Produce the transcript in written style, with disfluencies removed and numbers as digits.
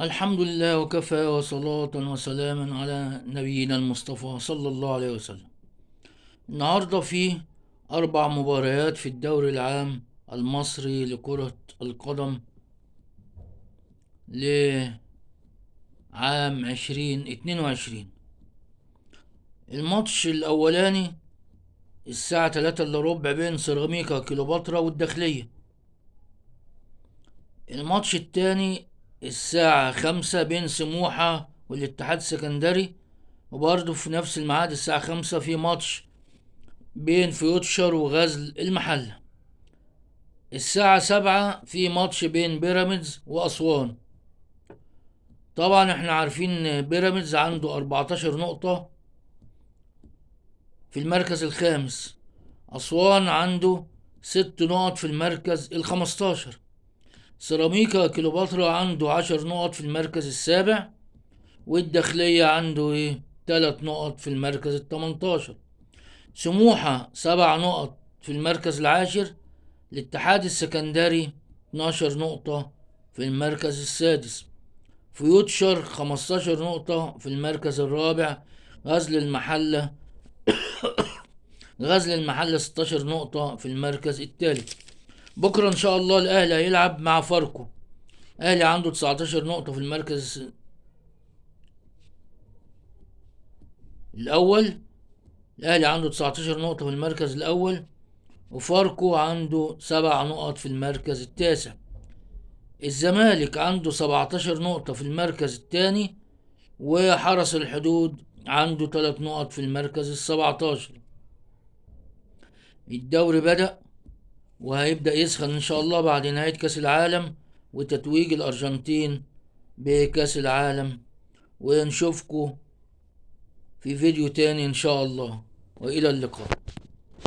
الحمد لله وكفى وصلاة وسلاما على نبينا المصطفى صلى الله عليه وسلم. النهاردة في 4 مباريات في الدوري العام المصري لكرة القدم لعام 2022. الماتش الأولاني الساعة 3 إلا ربع بين سيراميكا كيلوباترا والداخلية. الماتش التاني الساعة 5 بين سموحة والاتحاد السكندري، وبرضه في نفس الميعاد الساعة 5 في ماتش بين فيوتشر وغزل المحلة. الساعة 7 في ماتش بين بيراميدز وأسوان. طبعا احنا عارفين بيراميدز عنده 14 نقطة في المركز الخامس، أسوان عنده 6 نقط في المركز ال15، سيراميكا كيلوباترا عنده 10 نقط في المركز السابع، والداخلية عنده 3 نقط في المركز ال18، سموحة 7 نقط في المركز العاشر، الاتحاد السكندري 12 نقطة في المركز السادس، فيوتشر 15 نقطة في المركز الرابع، غزل المحلة غزل المحلة 16 نقطة في المركز الثالث. بكرة إن شاء الله الأهلي هيلعب مع فاركو. الأهلي عنده 19 نقطة في المركز الأول الأهلي عنده 19 نقطة في المركز الأول، وفاركو عنده 7 نقط في المركز التاسع. الزمالك عنده 17 نقطة في المركز الثاني، وحرس الحدود عنده 3 نقط في المركز ال17. الدوري بدأ وهيبدأ يسخن إن شاء الله بعد نهاية كأس العالم وتتويج الأرجنتين بكأس العالم. ونشوفكم في فيديو تاني إن شاء الله، وإلى اللقاء.